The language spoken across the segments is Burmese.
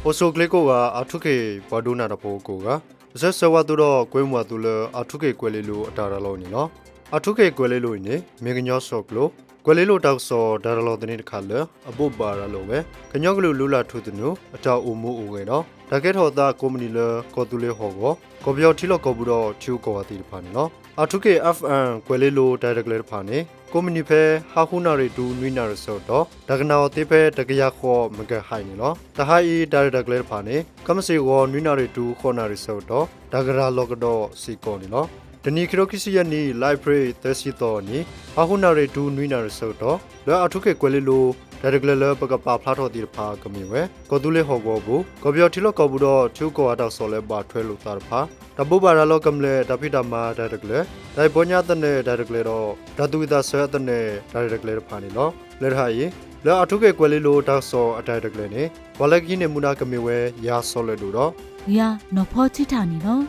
Osoglekoga atuke baduna da pokoga. Zesawaduro kwemwadule atuke kwelelu ataralo ni no. Atuke kwelelu ni meganyo soklo. Kwelelu takso daralo deni khale abobara lowe. Kanyoglu lula thudunu ata umu uwe no. Taketo da komuni le kodule hogo. Kobyo thilo kobudo thiu ko ati phani no. Atuke FN kwelelu directly phani. Komuni phe hahuna re du nuina reso do. Dagnao te phe takya kho mega hai ni no. Tahai directly phani. Kamse go nuina re du khona reso do. Dagra logdo siko ni no. Dani kirokisi yani library tesito ni. Hahuna re du nuina reso do. La atuke kwelelu directly le pagapa phatho ti pha kamiwe. Kodule hogo bu. Kobyo thilo kobudo thiu ko ata so le ba thwe lu tar pha. Tabubara lo kamle tapitama directly. Dai bonya tane directly ro. Datuida sa tane directly phani lo. Le hai. Le atuke kwelelu ta so directly ni. Walaki ne muna kamiwe ya so le du ro. Ya no pho chi tha ni no.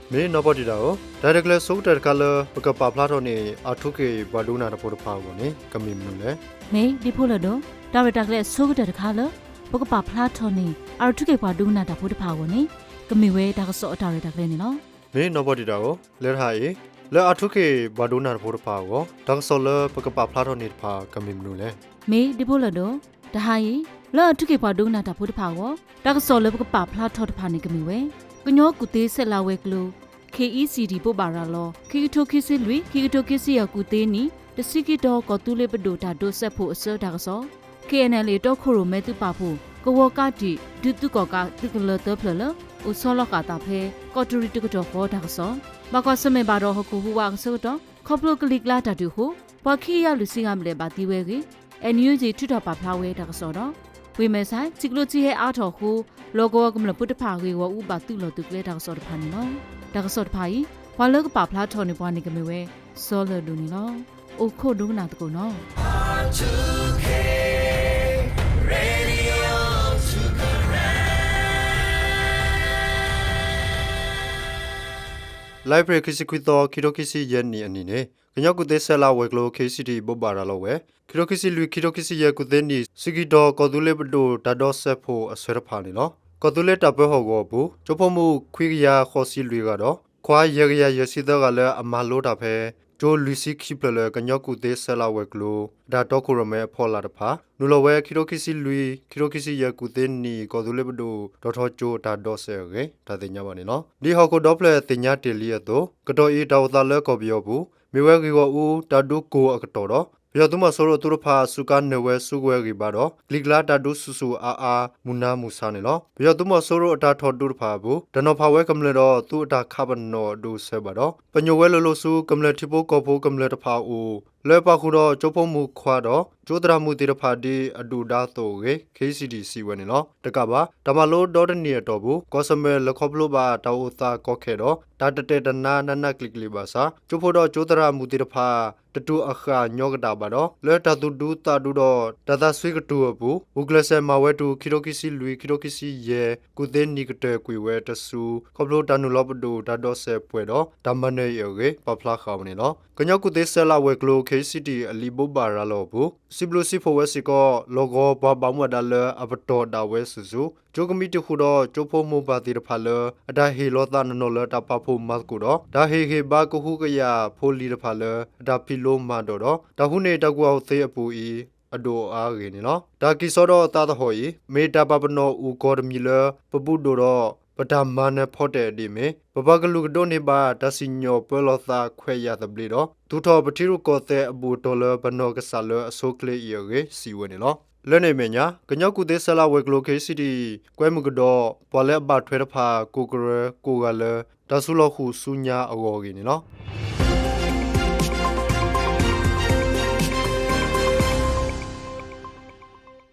Me no body da o. Directly so tar kala pagapa phatho ni atuke baduna da por pha go ni kami mu le. Me di pho lo do. Da re tak le so ga da kha lo. Pagapa phatho ni atuke baduna da pho pha go ni. Kami we da so ata re tak le ni no. Me no body da o. Le hai. Le atuke baduna da por pha go. Da so le pagapa phatho ni pha kami mu le. Me di pho lo do. Da hai. Le atuke baduna da pho pha go. Da so le pagapa phatho pha ni kami we. Kanyo kute se la we klu. KECD ပို့ပါရလောခိကထိုခိစီလွီခိကထိုခိစီယကူသေးနီတစီကီတော့ကတူလေးပဒိုတာဒိုဆက်ဖို့အစောတာကစော KNL တော့ခိုရိုမဲတူပါဖို့ကဝကတိဒုတုကောကတိကလတဖလလဥစောလကတာဖဲကော်တူရီတကတော့ခေါ်တာကစောဘကစမေဘာတော့ဟကူဟူဝါကစောတော့ခေါပလိုကလစ်လာတာတူဟုပခိယလူစီကမလဲပါတီဝဲကြီး NUG ထွတ်တော့ပါဖလာဝဲတာကစောတော့ဝေမဲဆိုင်စီကလိုကြီးဟဲအားတော်ဟုလောကောကမလပုတဖာကြီးဝဥပါတူလောတူကလဲတာကစောတဖာနီနော်ဒါကစောတဖာကြီးဘွာလကပါဖလာထော်နေပွားနေကမေဝဲစောလလူနီနော်အိုခိုဒုနာတကုနော် Library kisikwito kirokisi yenni anine. Kanyo kute sela weklo KCD bobara lo we. Kirokisi lui kirokisi ye kute ni sigido kodule bdo dado sepho aswera phani lo. Kodule tape hogo bu. Chopomu khwiya khosi lui ga do. Khwa yegya yesida ga le amalo da phe. Jo luisi khiple kanyo kute sela weklo da tokurame phola da pha. Nulo we kirokisi lui kirokisi ye kute ni kodule bdo dotho jo da do se ge. Da de nya ba ni no. Di hoko dople tinya teliya to. Kado e dawda le ko byo bu. Mewe gi go u da du ko akato do. Byo tuma soro turu pha suka newe sugwe gi ba do. Klikla da du susu a muna musa ni lo. Byo tuma soro ata tho dur pha bu. Dano pha we kamle do tu ata khaban no du se ba do. Panyo we lo su kamle thipo ko pho kamle ta pha u. Le pa khu do chopo mu khwa do. Jodra mu ti da pha di adu da to ge KCD si we ni lo. Taka ba tama lo do de ni to bu. Ko same le kho blo ba ta u ta ko khe do. Ta tate da na klik li ba sa. Chopo do jodra mu ti da pha tatu akha nyogda ba do. Le ta tu du ta du do ta ta swi ka tu bu. Uglese ma we tu kirokisi lui kirokisi ye ku de ni ka te kwi we ta su. Kho blo ta nu lo bu do ta do se pwe do. Ta ma ne yo ge pa phla kha ni lo. Kanyo ku de se la we klo KCD ali bo ba ra lo bu. Siblo si fo we si ko logo ba ba mu da le abato da we su su. Jogami tu khu do chopo mo ba ti da pha le ada he lo ta no le ta pa pho ma ku do. Da he ba ku hu ka ya pho li da pha le da phi lo ma do do. Da hu ne da ku au the apu I ado a ge ni no. Da ki so do ta da ho yi me da pa pa no u ko de mi le papu do do ပဒမနဖော့တဲ့ဒီမေပပကလူကဒိုနေပါတစီညောပလောသာခွဲရတဲ့ဘလီတော့သူတော်ပတိရုကောတဲ့အဘူတော်လဘနောကဆာလအဆုကလေးရေစီဝနေလို့လဲနေမညာကညောက်ကုသေးဆလာဝဲကလိုကေစီတီကွဲမှုကတော့ပေါ်လက်ဘတ်ထွဲတဖာကိုကရကိုကလတဆူလခုစုညာအဝေါ်ကြီးနေလို့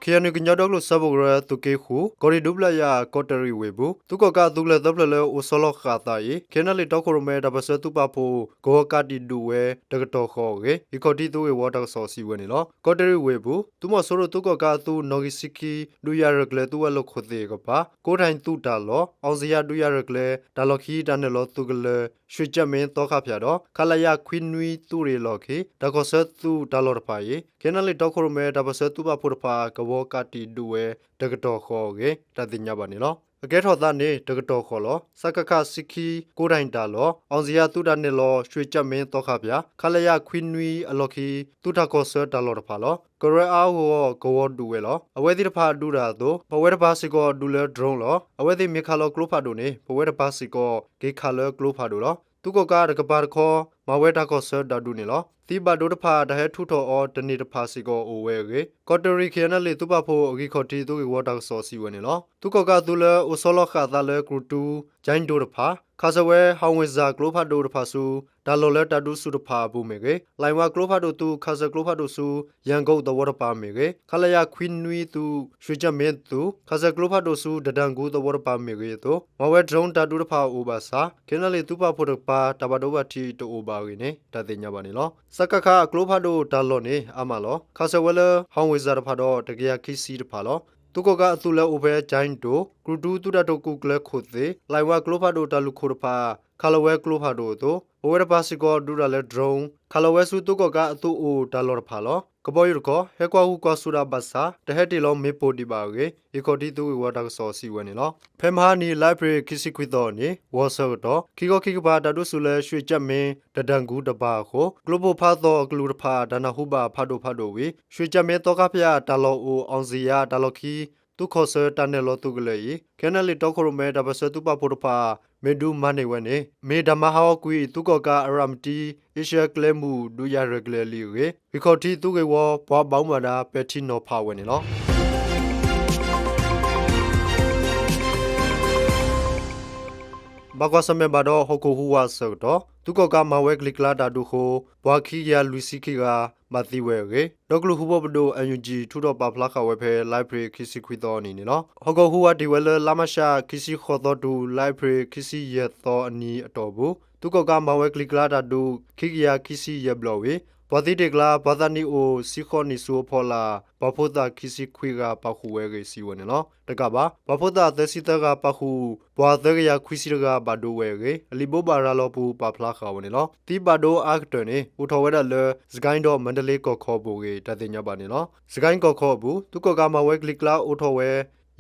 Kianu kinyadok lo sabogra tuke khu kori dubla ya koteri webu tuko ka dubla dubla le usolo khata yi kenali tokorome da basa tu pa pho go ka ti du we dagato kho ge ikoti tu we water so si we ni lo koteri webu tumo soro tuko ka tu nogisiki du ya regle tu lo khote ga pa ko thain tu ta lo aw sia du ya regle da lo khi da ne lo tu gle ရွှေချက်မင်းတောခဖျာတော့ခလာယခွင်းနွီတူရီလော်ခေဒါကောဆတ်သူဒါလော်ဖာယေကဲနလီတောခရမဲဒါပစတူပါဖို့ဖာကဘောကတီဒူဝဲတကတော်ခေါ်ကေတတိညာပါနေလောအကဲထော်သားနေတကတော်ခေါ်လောစကခစခီကိုတိုင်းတာလောအောင်စရာတူတာနေလောရွှေချက်မင်းတောခဖျာခလာယခွင်းနွီအလော်ခီတူတာကောဆတ်ဒါလော်ဖာလောကရအာဟောကဝဒူဝဲလောအဝဲတိတဖာဒူရာတော့ပဝဲတပါစီကောဒူလဲဒရုန်းလောအဝဲတိမေခါလောကလိုဖာဒူနေပဝဲတပါစီကောဂေခါလောကလိုဖာဒူလောသူကကားကပါခေါ်မဝဲတာကောဆတ်ဒါဒူနေလောတိဘဒိုတဖာတဟဲထုထောအောတနေတဖာစီကောအိုဝဲကေကော်တရီခဲနလေသူပဖို့အဂီခေါတီသူကဝတာဆောစီဝဲနေလောသူကကားသူလဲအိုဆောလခါသလဲကရူတူဂျိုင်းဒိုတဖာခါစဝဲဟောင်းဝဇာကလိုဖာဒိုတဖာဆူဒါလောလဲတဒူစုတဖာဘူးမေကေလိုင်ဝါကလိုဖာဒိုသူခါစကလိုဖာဒိုဆူရန်ကုတ်တဝတပါမေကေခလယာခွင်းနွီသူရွှေချက်မင်းသူခါစကလိုဖာဒိုဆူဒဒန်ကူတဝတပါမေကေတော့မဝဲဒရုန်းတဒူတဖာအိုဘာစာခဲနလေသူပဖို့တပါတဘဒိုဘတီတိုအိုဘာကေနေတသိညာပါနေလောစကခကလိုဖာဒိုဒါလောနေအမလောခါစဝဲလဟောင်းဝဇာတဖာတော့တကရခိစီတဖာလောသူကအသူလဲအိုဘဲဂျိုင်းတိုကရူတူတူဒတိုကူကလခုသေးလိုင်ဝါကလိုဖာဒိုတလူခိုတဖာခါလဝဲကလိုဖာဒိုတို့ဝဲပါစီကောဒူရလဲဒရုန်းခါလဝဲစုသူကအသူအိုဒါလောဖာလောကပေါ်ရကောဟဲကွာဟုကောဆူရာဘဆာတဟက်တီလောမေပိုဒီပါကေဧကောတီသူဝါတာဆောစီဝဲနေလောဖဲမဟာနီလိုက်ဘရခီစီကွီတော်နေဝါဆောတော့ခီကောခီကဘာဒါဒုဆူလဲရွှေချက်မင်းတဒန်ကူတပါကိုဂလိုဘိုဖာသောဂလူတဖာဒါနာဟုဘာဖာဒိုဝေရွှေချက်မင်းတောကဖျာတာလောအိုအောင်စီယာဒါလောခီသူခေါ်ဆတန်နယ်လောသူကလေးကဲနလီတောခရမဲဒါပစတူပါဖို့တဖာမေဒူမနေဝနေမေဒမဟာကွီသူကကအရမ်တီအရှက်ကလမှုဒူရရဂလလီရေဝီခေါတီသူကေဝဘွားပေါင်းမာနာပက်တီနိုဖာဝနေလောဘကွာစမေဘာဒိုဟိုကိုဟူဝါဆော့တော့သူကမဝဲကလစ်လာတာဒူခိုဘွာခီယာလူစီခီကမတိဝဲရေဒေါကလူဟူဘဘဒိုအန်ယူဂျီထူတော့ပါဖလာခဝဲဖဲလိုက်ဘရီခီစီခွီတော်အနေနဲ့နော်ဟောကိုဟူဝါဒီဝဲလာမရှာခီစီခေါ်တော့ဒူလိုက်ဘရီခီစီရတော်အနီအတော်ဘူးသူကမဝဲကလစ်လာတာဒူခီယာခီစီရဘလဝေဘာတိတေကလာဘာသာနီအိုစီခေါနီဆူဖောလာဘဖို့တာခီစီခွေကပခုဝဲကေစီဝနေနော်တကဘာဘဖို့တာသစီတကပခုဘွာသရခွီစီကဘာဒိုဝဲကေအလီဘိုဘာရာလောပူပဖလာခဝနေနော်တီဘာဒိုအာကတနေဦးထော်ဝဲဒါလစကိုင်းတော့မန္တလေးကောခေါ်ဘူကေတသိညာပါနေနော်စကိုင်းကောခေါ်ဘူးသူကမဝဲကလစ်လာဦးထော်ဝဲ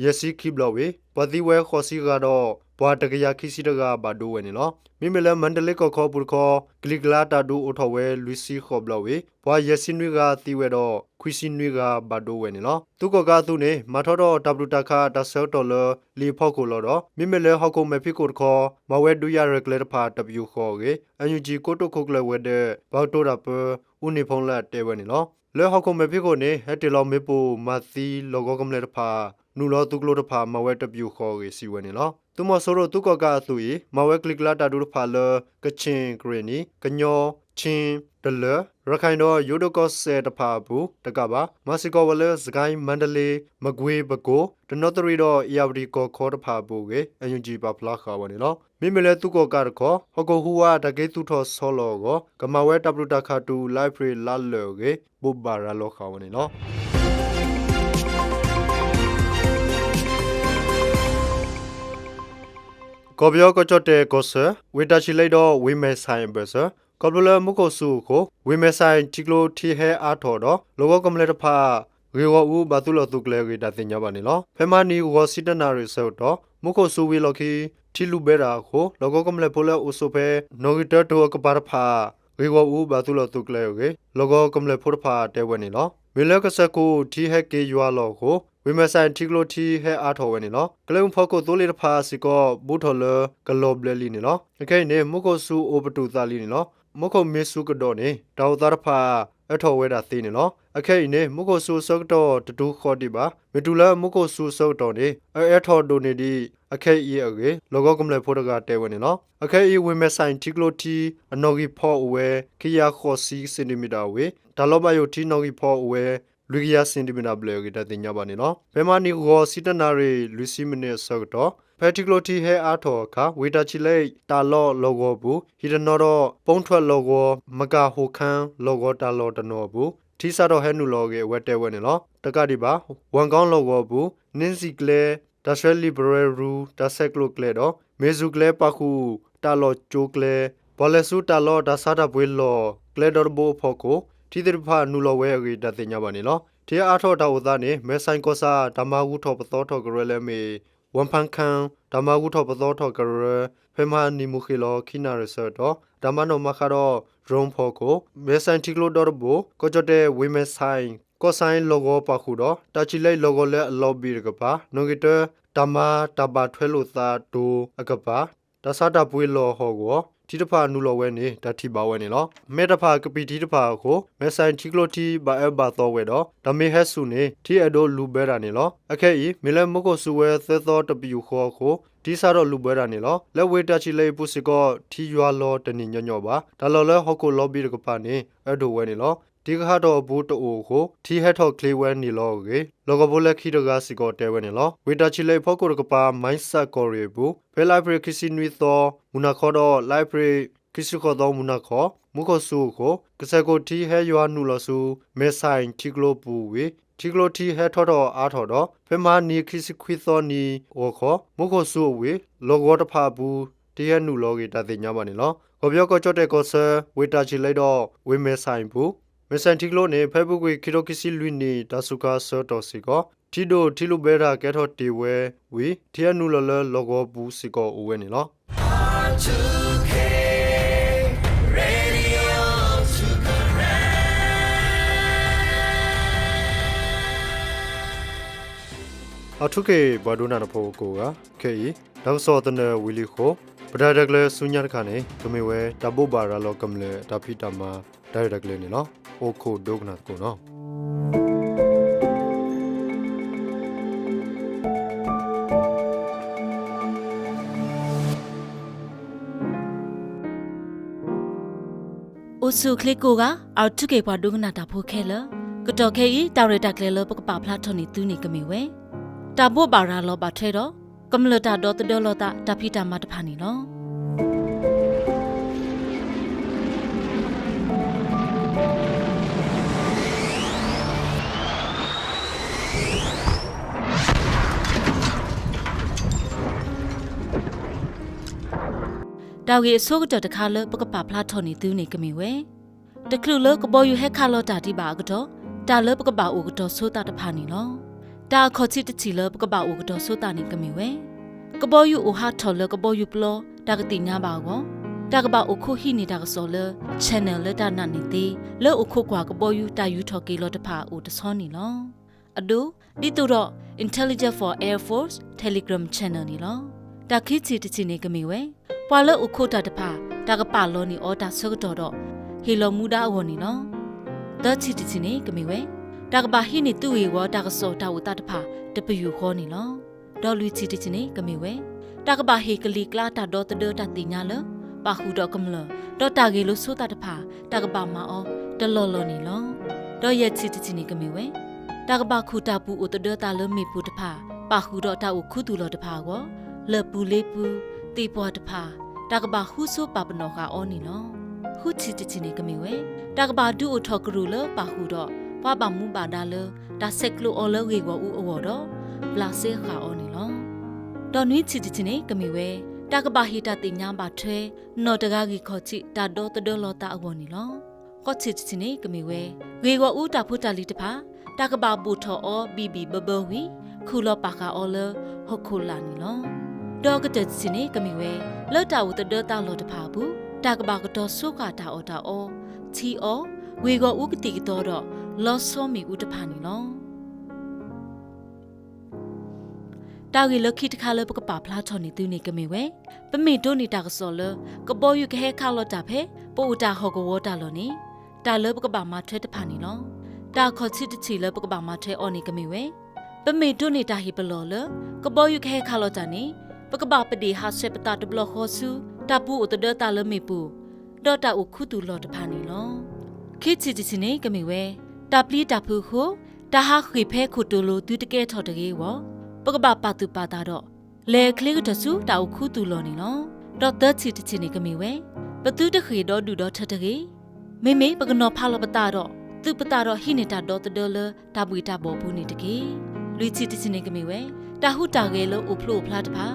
ယစီခိဘလဝေပတိဝဲခေါ်စီကတော့ဘွာတကရခိစီတကဘာဒိုဝဲနေနော်မိမလမန္တလေးကောခေါ်ဘူးခေါ်ကလစ်လာတာဒူဦးထော်ဝဲလူစီခေါ်ဘလဝေဘွာယစီနွေကတီဝဲတော့ခွီစီနွေကဘာဒိုဝဲနေနော်သူကသူနေမထော်တော့ဝတခါတဆယ်ဒေါ်လာလီဖောက်ကိုတော့မိမလဟောက်ကိုမဖိကိုခေါ်မဝဲဒူရရကလက်ဖာတပြူခေါ်ကေအန်ယူဂျီကိုတိုခိုကလဝဲတဲ့ဘောက်တိုရပဦးနေဖုံးလက်တဲဝဲနေနော်လဲဟောက်ကိုမဖိကိုနေဟက်တေလောမေပိုမသီလောဂောကမလက်ဖာနူလောတုကလိုတဖာမဝဲတပြူခေါ်ကေစီဝဲနေနော်သူမဆိုတော့သူကသူီမဝဲကလစ်လာတာဒူဖာလကချင်းဂရနီကညောချင်းဒလရခိုင်တော့ယိုဒိုကောဆေတဖာဘူးတကပါမစီကောဝလဲစကိုင်းမန္တလေးမကွေးပကိုတနောတရီတော့အယာဝတီကောခေါ်တဖာဘူးကေအယွန်ဂျီပါဖလာခါဝနေလောမိမလဲသူကကတော့ဟောကိုဟူဝါတကေသူထောဆောလောကိုကမဝဲတပလူတခါတူလိုက်ဖရီလာလောကေဘူဘာရာလောခါဝနေလောကောပြောကချတဲ့ကောဆဝေတာချီလိုက်တော့ဝေမဲဆိုင်ဘဆကောဘလမုကိုစုကိုဝေမဲဆိုင်တီကလိုတီဟဲအားထော်တော့လောကကမလက်တဖာရေဝဦးဘာသူလတုကလေရီတာတင်ညာပါနေလောဖဲမနီဝစီတနာရီဆော့တော့မုကိုစုဝေလော်ခီတီလူဘေရာကိုလောကကမလက်ဖိုလဲအိုဆိုဖဲနိုဂီတာတိုကပါဖာရေဝဦးဘာသူလတုကလေရီလောကကမလက်ဖိုဖာတဲဝဲနေလောမေလကဆကိုတီဟဲကေယွာလောကိုဝိမဆိုင်တီကလိုတီဟဲအားထော်ဝဲနေလောကလုံဖောက်ကိုတိုးလေးတဖာစီကောဘူထော်လကလောဘလလီနေလောအခိုင်နေမုကိုစုအိုပတူသားလီနေလောမုကိုမေစုကတော့နေတောက်သားတဖာအထော်ဝဲတာသေးနေလောအခိုင်နေမုကိုစုစောကတော့တတူခေါ်တိပါမတူလာမုကိုစုစောတော့နေအထော်ဒိုနေဒီအခိုင်အေအကေလောကကမလဲဖိုတကတဲဝဲနေလောအခိုင်အေဝိမဆိုင်တီကလိုတီအနော်ဂီဖော့ဝဲခီယာခေါ်စီစင်တီမီတာဝေဒါလောဘယိုတီနော်ဂီဖော့ဝဲလူကရစင်တီမီတာဘလေကတတင်ညာပါနေနော်ဘယ်မနီကိုစီတနာရီလူစီမီနစ်ဆော့တော့ဖက်တီကလိုတီဟဲအားထော်ခါဝေတာချီလိုက်တာလော့လောဂောဘူးဟီတနော်တော့ပုံထွက်လောဂောမကာဟိုခန်းလောဂောတာလော်တနော်ဘူးတီစာတော့ဟဲနူလောကေဝက်တဲဝဲနေနော်တကတိပါဝန်ကောင်းလောဂောဘူးနင်းစီကလေဒါဆွဲလီဘရရူဒါဆက်ကလိုကလေတော့မေဇူကလေပခုတာလော်ချိုကလေ ဘောလဆူတာလောဒါစားတာပွေလောကလေဒေါ်ဘိုဖို့ကိုတီတရဖာနူလောဝဲရီတသိညာပါနေလောတီအားထောတာဝသားနေမဲဆိုင်ကောစာဓမ္မဝုထောပသောထောကရလဲမေဝန်ဖန်ခန်ဓမ္မဝုထောပသောထောကရဖေမနီမူခီလောခိနာရဆတော့ဓမ္မနောမခါတော့ရုံဖို့ကိုမဲဆိုင်တီကလိုဒေါ်ဘိုကိုကြတဲ့ဝိမဲဆိုင်ကိုဆိုင်လောဂိုပါခုတော့တာချီလိုက်လောဂိုလဲအလော်ဘီရကပါနိုဂီတတမတဘာထွဲလို့သာဒိုအကပါဒါစားတာပွေလောဟောကိုတီတဖာနူလောဝဲနေဓာတိပါဝဲနေလောမဲတဖာကပီတီတဖာကိုမဲဆိုင်တီကလိုတီဘာအဘာတော်ဝဲတော့ဓမေဟက်ဆုနေတီအဒိုလူဘဲတာနေလောအခဲဤမီလမကိုဆူဝဲသသောတပီခေါ်ကိုဒီစားတော့လူပွဲတာနေလောလက်ဝဲတချီလေးပုစကောထီရွာလောတနေညညောပါဒါလောလဲဟောကိုလော်ဘီရကပါနေအဒိုဝဲနေလောဒီကဟာတော့ဘူးတိုကိုတီဟက်ထော့ကလေးဝဲနေလောကေလောကဘိုလက်ခီတကစီကိုတဲဝဲနေလောဝေတာချီလေးဖောက်ကိုကပါမိုင်းဆက်ကိုရီဘူးဖဲလိုက်ဖရခစီနွီသောမူနာခေါ်တော့လိုက်ဖရခစီခေါ်တော့မူနာခေါ်မူခဆူကိုကစကိုတီဟဲရွာနူလဆူမဲဆိုင်တီကလိုပူဝေတီကလိုတီဟဲထော်တော့အားထော်တော့ဖဲမာနီခစီခွီသောနီဝခေါ်မူခဆူဝေလောကောတဖာဘူးတီဟဲနူလောကေတသိညာပါနေလောကိုပြောကောချတ်တဲ့ကောဆာဝေတာချီလိုက်တော့ဝေမဲဆိုင်ဘူးမစန်တီကလိုနေဖေဘွေခီရိုကီစီလူနီဒါဆုကာဆော့တော်စီကိုတီဒိုတီလူဘဲရာကဲထော်တီဝဲဝီတီယနူလလလောဂောဘူးစီကိုဝဲနေလော R2K Radio to connect အထုကေဘာဒိုနာနဖိုကိုကခဲဤဒေါဆောတနဝီလီခိုပဒါဒကလဆုညာတခါနေကမေဝဲတဘိုဘာရာလောကမလေတဖီတမဒါရဒကလနေလောအိုခိုဒုကနာကိုနော်အိုဆုခလီကိုကအောက်ထုကေဘာဒုကနာတာဖိုခဲလကတော်ခဲဤတာရတာကလေလပကပါဖလာထွန်နေသူနေကမေဝဲတာဘောဘာရာလောပါထဲတော့ကမလတာဒေါ်တဒေါ်လောတာတဖိတာမတဖာနေလောတောက်ရီအစိုးကတခါလပကပဖလာထော်နေသူနေကမီဝဲတကလူလကဘောယူဟက်ခါလောတာတိပါကတော့တာလပကပအိုကတော့ဆိုတာတဖာနေလောတာခေါချစ်တချီလပကပအိုကတော့ဆိုတာနေကမီဝဲကဘောယူအိုဟာထော်လကဘောယူပလောတာကတိညာပါကောတာကပအိုခုဟိနေတာကစောလ channel လတာနာနေသေးလောအိုခုကွာကဘောယူတာယူထော်ကေလောတဖာအိုတဆောနေလောအဒူဒီတူတော့ Intelligent for Air Force Telegram channel နေလောတာခိချီတချီနေကမီဝဲပွာလဥခိုတာတဖာတာကပလောနီအော်တာဆုကတော်တော့ဟီလိုမူဒါဝနီနော်တချီတချီနေကမီဝဲတာကပဟိနေတူဝေဝတာကစောတာဝတာတဖာတပယူခေါ်နီနော်ဒေါ်လူချီတချီနေကမီဝဲတာကပဟေကလီကလာတာဒေါ်တဒေါ်တာတင်ညာလပါခုတော့ကမလဒေါ်တာကေလို့ဆိုတာတဖာတာကပမအောတလော်လော်နီလောဒေါ်ရဲ့ချီတချီနေကမီဝဲတာကပခုတာပူအိုတဒေါ်တာလမီပူတဖာပါခုတော့တာအိုခုတူလော်တဖာကောလပူလေးပူတေပွားတဖာတာကဘာဟုဆိုပါပနောကအောနီနော်ဟုချီချီနေကမီဝဲတာကဘာဒူအထော်ကရူလပါဟုတော့ပွားပါမှုပါဒါလဒါဆက်ကလိုအော်လဝေကောဦးအော်တော့ပလာစေခါအောနီလောတော်နွီချီချီနေကမီဝဲတာကဘာဟီတာတင်ညာပါထွဲနော်တကားကြီးခေါ်ချီတာတော့တတော်လောတာအဝနီလောကောချီချီနေကမီဝဲဝေကောဦးတာဖုတာလီတဖာတာကဘာဘူထော်အောဘီဘီဘဘဝီခုလောပါခါအော်လဟုတ်ခုလာနီလောဒေါကတစီနေကမီဝဲလော်တာဝတဒေါတာလော်တဖာဘူးတာကဘာကတော့ဆုကတာအော်တာအောချီအောဝေကောဥကတိကတော့လော်ဆောမီဥတဖာနီလောတာဂီလခိတခါလပကပါဖလာချော်နေသူနေကမီဝဲပမေတိုနေတာကစောလကပေါ်ယူကဟဲခါလော်တာဖဲပိုတာဟောကဝတာလော်နေတာလပကပါမထွဲတဖာနီလောတာခေါ်ချစ်တချီလပကပါမထွဲအော်နေကမီဝဲပမေတိုနေတာဟိပလော်လကပေါ်ယူကဟဲခါလော်တာနေပကပပဒီဟာဆေပတာတဘလခေါ်ဆူတပူအတဒတာလမေပူဒေါ်တာဥခုတူလော်တဖာနီလောခိချီချီနေကမီဝဲတပလီတဖူခိုတာဟာခိဖဲခုတူလိုသူတကဲထော်တကေဝပကပပါတူပါတာတော့လေကလေးကတဆူတာဥခုတူလော်နီလောဒေါ်တချီချီနေကမီဝဲပတူတခေတော့ဒူတော့ထတကေမေမေပကနောဖာလပတာတော့သူပတာတော့ဟိနေတာတော့တတော်လတပွေတာဘောဘူးနေတကေလူချီချီနေကမီဝဲတာဟုတာကေလို့ဥဖလို့ဖလားတဖာ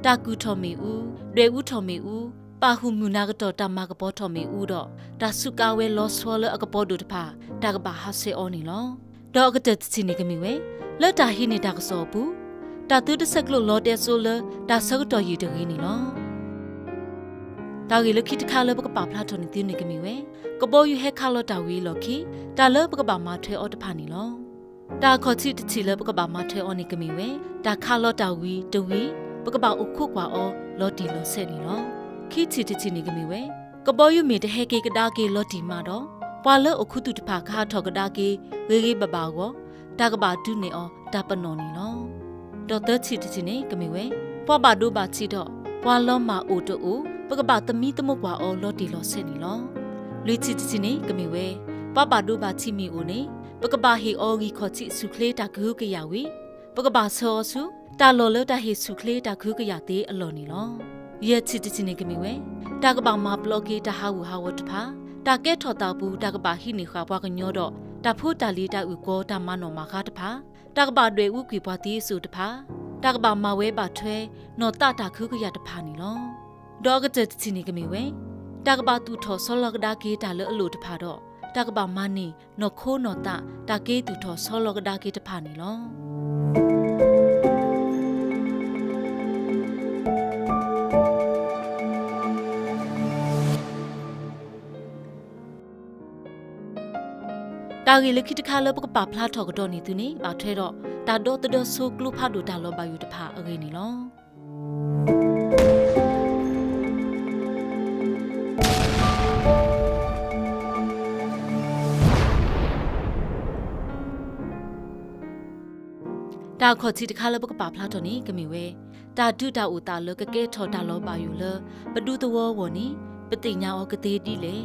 တာကူထော်မီဦးရွေဦးထော်မီဦး ပါဟုမြူနာကတော့တမကပေါ်တော်မီဦးတော့ဒါစုကာဝဲလောဆောလအကပေါ်ဒုတဖာဒါကပါဟာဆေအောနီလောဒေါကတချီနေကမီဝဲလက်တာဟိနေတာကစောဘူးတာတူတဆက်ကလို့လောတဲ့ဆိုလဒါဆောက်တော်ယူတကြီးနီလောဒါကြီးလခိတခါလဘကပါဖလာထုံနေတင်းနေကမီဝဲကပေါ်ယူဟက်ခါလောတာဝီလောခိဒါလဘကပါမထွဲအော်တဖာနီလောဒါခေါ်ချီတချီလဘကပါမထွဲအော်နေကမီဝဲဒါခါလောတာဝီတဝီဘကပါဥခုကွာအော်လော်တီလောဆဲနီလောခိချီတချီနေကမီဝဲကပေါ်ယူမီတဟဲကေကဒါကေလော်တီမာတော့ပွာလောအခုတူတဖာခါထော်ကဒါကေဝေဂေဘဘာကိုဒါကဘာဒုနေအော်ဒါပနော်နီလောဒေါ်တချီတချီနေကမီဝဲပွာဘာဒိုဘာချီတော့ပွာလောမာအိုတူပကဘာသမီတမကွာအော်လော်တီလောဆဲနီလောလူချီတချီနေကမီဝဲပွာဘာဒိုဘာချီမီအိုနေပကဘာဟီအော်ဂီခေါ်ချီစုခလေတာဂုကရဝီပကဘာဆောဆူတာလော်လတာဟီစုခလေတာဂုကရတေအလော်နီလောရဲချီတချီနေကမီဝဲတာကဘာမာဘလော့ဂီတာဟာဝူဟာဝတ်ဖာတာကဲထော်တာဘူးတာကဘာဟိနေခါဘွားကညောတော့တာဖို့တာလီတာဥကောတာမနောမာခါတဖာတာကဘာတွေဥကွေပွားတီးစုတဖာတာကဘာမာဝဲပါထွဲနော်တာတာခုကရတဖာနီလောဒေါကတချီနေကမီဝဲတာကဘာတူထော်ဆောလကဒါကေတာလအလိုတဖာတော့တာကဘာမနီနော်ခိုးနော်တာကေတူထော်ဆောလကဒါကေတဖာနီလောတာဂီလခိတခါလပကပါဖလာထော်ကတော့နေသူနေပါထွဲတော့တာတော့တဒဆုကလုဖာဒူတာလောပါယူတဖာအဂိနေလောတာခေါ်ချီတခါလပကပါဖလာတော့နေကမီဝဲတာဒုတာဦးတာလကကဲထော်တာလောပါယူလပဒုတဝဝနီပတိညာဩကတိတီလေ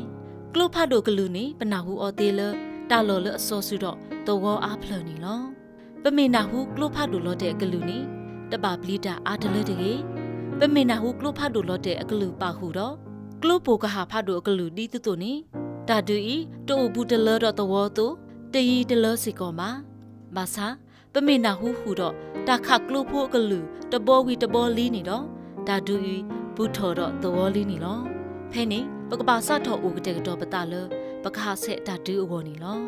ကလုဖာဒူကလူနေပနာဟုဩတေလတာလော်လအစောစုတော့တောဝအားဖလနီလောပမေနာဟုကလုဖတ်ဒူလော်တဲ့အကလူနီတပပလီတာအာတလဲတကေပမေနာဟုကလုဖတ်ဒူလော်တဲ့အကလူပါဟုတော့ကလုပိုကဟာဖတ်ဒူအကလူဒီတုတုနီတာဒူဤတိုဘူးတလတော့တောဝတုတရီတလစီကောမာဘာသာပမေနာဟုဟုတော့တာခကလုဖို့အကလူတဘောဝီတဘောလီနီတော့တာဒူဤဘူးထော်တော့တောလီနီလောဖဲနေပကပါစထော်ဦးကတဲ့တော့ပတလပခါဆက်တာဒူအဝနီလော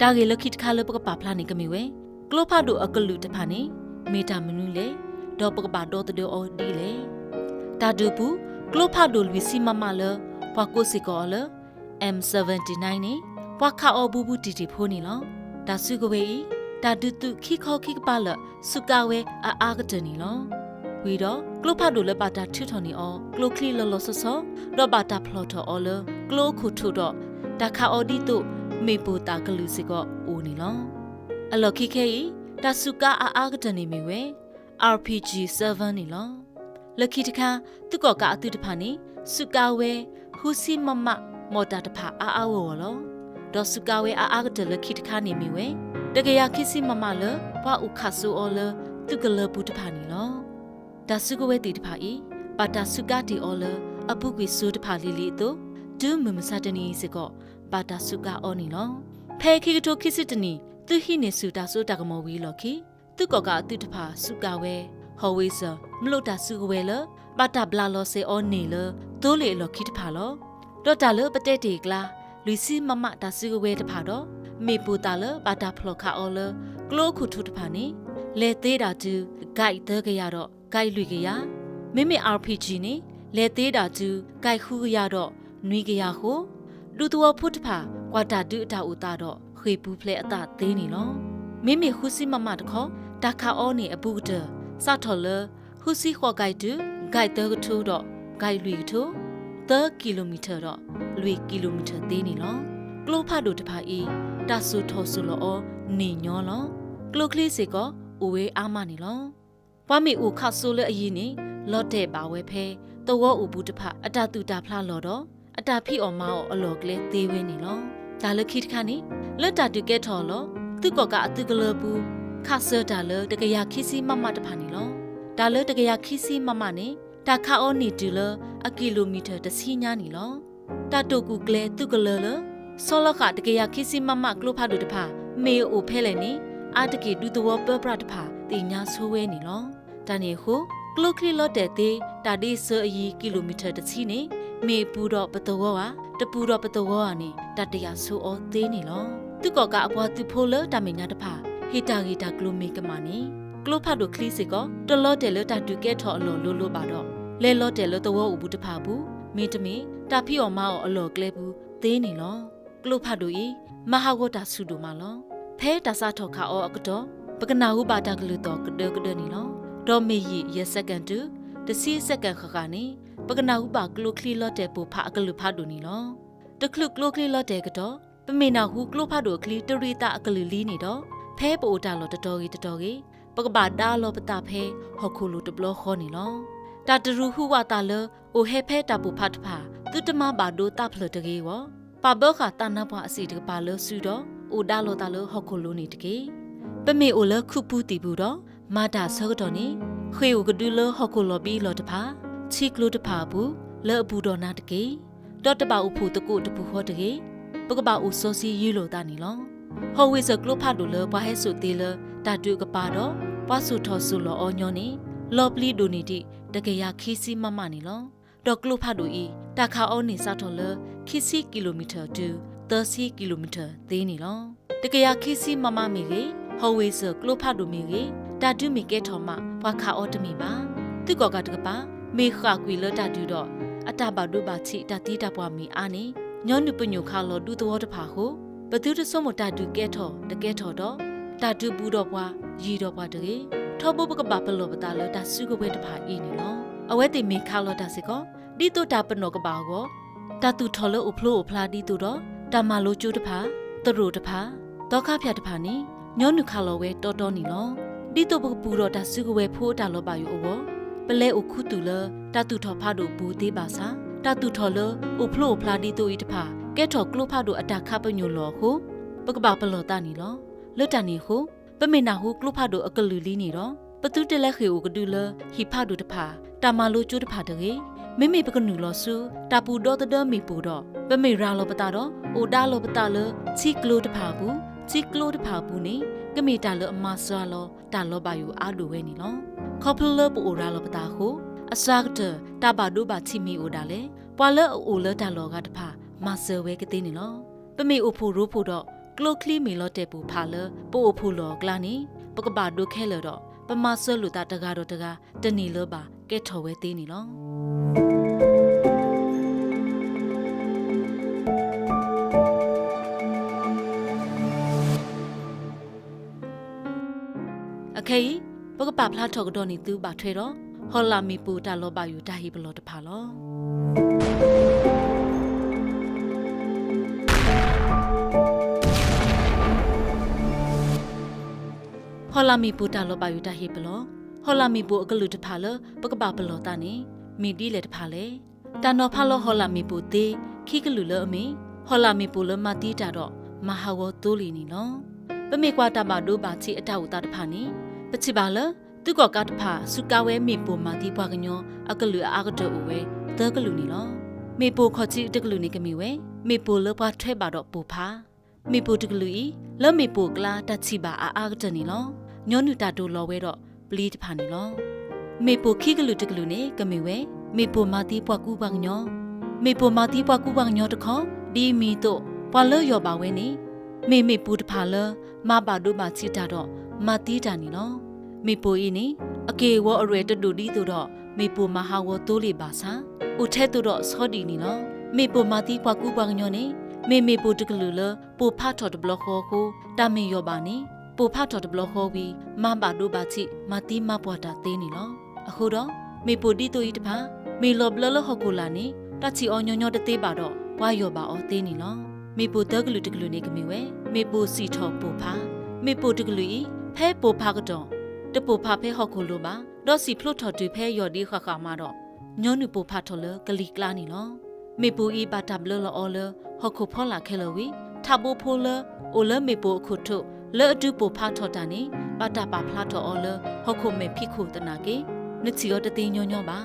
တာဂေလခိတခါလပကပါဖလာနေကမီဝဲကလောဖာဒိုအကလူတဖာနေမေတာမနူလေဒေါ်ပကပါဒေါ်တဒေအော်ဒီလေတာဒူပူကလောဖာဒိုလူစီမမလဘွာကိုစီကောလ M79 နေဘွာခါအောဘူဘူတီတီဖိုးနေလောဒါစုကဝေဤတာဒူတုခိခောခိကပါလစုကဝဲအာကတနီလောဝီတော့ကလောဖာဒိုလပါတာထွထော်နေအောကလောခလီလောလောဆောဆောတော့ပါတာဖလော်ထော်အော်လကလောခုထုတော့တာခါအော်ဒီတုမေပူတာကလူစီကောအိုနီလောအလော်ခိခဲဤတဆုကာအာကတနေမီဝဲ RPG 7နီလောလခိတခါသူကောကအတူတဖာနေစုကာဝဲဟူစီမမမော်တာတဖာအာဝော်လောဒေါ်စုကာဝဲအာကတလခိတခါနေမီဝဲတကရခိစီမမလဘွာဥခဆူအော်လသူကလဘူးတဖာနီလောတဆုကဝဲတီတဖာဤပါတာစုကာတီအော်လအပုကွေဆူတဖာလီလီတို့ဒူးမမစတနီစီကောပါတာစုကာအော်နီလောဖဲခိကတိုခိစစ်တနီသူဟိနေစုတာဆိုတာကမောဝီလော်ခိသူကောကအတူတဖာစုကာဝဲဟော်ဝေးဆာမလို့တာစုကဝဲလပါတာဘလာလောစေအော်နေလတိုးလေလော်ခိတဖာလောဒေါ်တာလပတဲ့တေကလာလူစီမမတာစုကဝဲတဖာတော့မေပူတာလပါတာဖလောခါအော်လကလိုခုထုတဖာနေလေသေးတာကျူဂိုက်သကရတော့ဂိုက်လွေကရမိမိ RPG နေလေသေးတာကျူဂိုက်ခူကရတော့နွီကရဟိုလူတော်ဖုတ်တဖာကွာတာဒူအတာဦးတာတော့ခေပူဖလဲအတာသေးနေလောမိမိခုစီမမတခေါတာခါအောနေအပုကတစထော်လခုစီခေါ်ဂိုက်တူဂိုက်တကထူတော့ဂိုက်လွေထူ3ကီလိုမီတာတော့လွေကီလိုမီတာသေးနေလောကလိုဖတ်တို့တဖာဤတဆူထော်ဆူလောနေညောလောကလိုကလေးစေကောအိုဝေးအာမနေလောပွားမီဦးခဆူလအရင်နေလော့တဲ့ပါဝဲဖဲတောဦးဘူးတဖာအတာတူတာဖလာလော်တော့အတာဖိအော်မောအလော်ကလေးသေးဝင်းနေလောဒါလခိတခါနေလက်တာတူကဲထော်လောသူကောကအတူကလဘူးခါဆာဒါလတကရခိစီမမတဖာနေလောဒါလတကရခိစီမမနေတာခါအောနီတူလအကီလိုမီတာတစီညာနေလောတာတိုကူကလေသူကလလဆောလခတကရခိစီမမကလိုဖာဒူတဖာမေအိုဖဲလေနေအာတကေဒူတဝပပရတဖာတင်ညာဆိုးဝဲနေလောတန်နေဟုကလိုကလီလော့တဲ့တေတာဒီဆာအီကီလိုမီတာတစီနေ မေပူတော့ပတော်ဝါတပူတော့ပတော်ဝါနေတတရဆူအောသေးနေလောသူကောကအပွားသူဖိုးလတမညာတဖာဟီတာဂီတာကလိုမီကမာနီကလိုဖတ်တို့ခလီစီကောတလော့တယ်လတတူကဲထော်အလောလိုပါတော့လဲလော့တယ်လတဝအဘူးတဖာဘူးမင်းတမီတာဖီအော်မောအလောကလဲဘူးသေးနေလောကလိုဖတ်တို့ဤမဟာဂောတာဆူတို့မလောဖဲတာစာထော်ခါအောအကတော့ပကနာဟုပါတာကလူတော့ကဒနီလောဒေါ်မေယီရစကန်တူတစီစကန်ခခနီပကနာဟုပါကလိုခလီလော့တယ်ပူဖာအကလူဖတ်တို့နီလောတခလုကလိုခလီလော့တယ်ကတော့ပမေနာဟုကလိုဖတ်တို့ခလီတရီတာအကလူလီနေတော့ဖဲပိုတာလောတတော်ကြီးပကဘာဒါလောပတာဖဲဟခုလူတဘလခေါနေလောတာတရူဟုဝတာလအိုဟဲဖဲတာပူဖတ်ဖာသူတမဘာဒိုတာဖလတကေဝပဘခတာနာပွားအစီတကပါလဆူတော့အိုဒါလောတာလဟခုလူနေတကေပမေအိုလခုပူတီဘူးတော့မာတာဆောတော်နေခွေအိုကဒူလဟခုလောဘီလောတဖာချီကလူတဖာဘူးလောဘူးတော်နာတကေတော့တပါဥဖူတကုတပူခေါ်တကေပကဘာဥစောစီယူလိုတာနီလောဟောဝိစကလုဖတ်တို့လပွားဟဲဆိုတေလတာတူကပါတော့ပွားဆူထော်ဆူလောအောညောနေလော်ပလီဒိုနီတီတကရခီစီမမနီလောဒေါကလုဖတ်တို့ဤတခါအောနေစထော်လခီစီကီလိုမီတာတူ30ကီလိုမီတာသေးနီလောတကရခီစီမမမီလေဟောဝိစကလုဖတ်တို့မီလေတာတူမီကဲထော်မပွားခါအောတမီပါသူကောကတကပါမေခါကွေလတာတူတော့အတဘဒုဘာချီတတိတပွားမီအာနေညောနုပညုခါလောဒူတော်တဖာဟုဘသူတဆုမတာတူကဲထော်တကဲထော်တော့တာတူဘူးတော့ပွားရီတော့ပွားတကေထောဘဘကဘာပလောပတာလတာစုကဝဲတဖာအင်းနီလောအဝဲတိမေခါလောတာစီကောဒီတိုတာပနောကဘာကိုတာတူထော်လို့အဖလို့အဖလာဒီတူတော့တာမလိုကျူတဖာတရူတဖာတောခဖျားတဖာနီညောနုခါလောဝဲတော်တော်နီလောဒီတိုဘကပူတော့တာစုကဝဲဖိုးတာလောပါယူအောပလဲအခုတူလတာတူထော်ဖာတို့ဘူးသေးပါစာတာတူထော်လအဖလို့အဖလာဒီတူဤတဖာကဲထော်ကလုဖာတို့အတာခပညိုလောဟုပကဘာပလောတာနီလောလွတ်တန်နီဟုပမေနာဟုကလုဖာတို့အကလူလီနေတော့ပတူတလက်ခေဦးကဒူလဟိဖာတို့တဖာတာမလိုကျိုးတဖာတကေမိမိပကနူလောဆူတာပူတော့တမီပူတော့ပမေရာလောပတာတော့အိုဒါလောပတာလချီကလိုတဖာဘူးချီကလိုတဖာဘူးနေကမေတာလအမဆွာလောတာလောပါယူအာဒိုဝဲနီလောခေါပလပူရာလောပတာဟုအစကတတာဘာဒိုဘာချီမီအိုဒါလေပွာလအိုလတာလောကတဖာမဆဝဲကတိနေလောပမေအိုဖိုရိုဖိုတော့ကလိုကလီမီလောတဲ့ပူဖာလပို့ဖိုလောကလာနေပကဘာဒိုခဲလတော့ပမဆလူတာတကားတော့တကားတနီလောပါကဲထော်ဝဲသေးနေလောအခေပကပဖလာထော်ကတော့နေသူပါထွေတော့ဟောလာမီပူတာလောပါယူတာဟီဘလောတဖာလောဟောလာမီပူတာလောပါယူတာဟေပလောဟောလာမီပူအကလူတဖာလပကပပလောတာနေမီဒီလေတဖာလေတန်တော်ဖာလောဟောလာမီပူသေးခိကလူလအမေဟောလာမီပူလမတီတာတော့မဟာဝတိုးလီနီလောပမေကွာတာဘာဒိုဘာချီအတဝတာတဖာနေပချိပါလသူကောကတဖာစုကဝဲမီပူမာတီပွားကညောအကလူအာကတောဝဲတကလူနီလောမေပူခေါ်ချီတကလူနီကမီဝဲမေပူလပွားထွဲပါတော့ပူဖာမေပူတကလူဤလောမေပူကလာတချီပါအာကတနီလောညောနူတာတိုလောဝဲတော့ပလီတဖာနီလောမေပူခိကလူတကလူနေကမီဝဲမေပူမာတီပွားကူပန်ညောမေပူမာတီပွားကူပန်ညောတခေါဒီမီတော့ပွာလောယောပါဝဲနေမေပူတဖာလမဘာဒိုဘာချီတာတော့မာတီတာနီလောမေပူဤနေအကေဝအရွယ်တတူဒီတို့တော့မေပူမဟာဝတိုးလီပါစာဥထဲတို့တော့စောဒီနီလောမေပူမာတီပွားကူပန်ညောနေမေပူတကလူလပူဖာထော်တဘလခေါ်ကိုတာမေယောပါနေပူဖာတော်တဘလဟောပြီးမဘာဒိုဘာချီမတီမပွားတာသေးနေလောအခုတော့မေပူဒီတိုဤတဖာမေလောဘလလဟကူလာနေတချီအောညောညောတသေးပါတော့ဝါယောပါအောသေးနေလောမေပူတကလူတကလူနေကမီဝဲမေပူစီထောပူဖာမေပူတကလူဤဖဲပူဖာကတော့တပူဖာဖဲဟောကူလိုပါတော့စီဖလို့ထော်တူဖဲယော်ဒီခခမာတော့ညောနုပူဖာထော်လကလီကလာနေလောမေပူဤပါတဘလလအောလဟောကူဖောလာခဲလဝီထဘိုဖိုလအိုလမေပူအခုထုလဲ့အတူပူဖာထော်တာနေပါတာပါဖလာထော်အော်လဟောခုမေဖိခုတနာကေနချီယောတတိညောညောပါ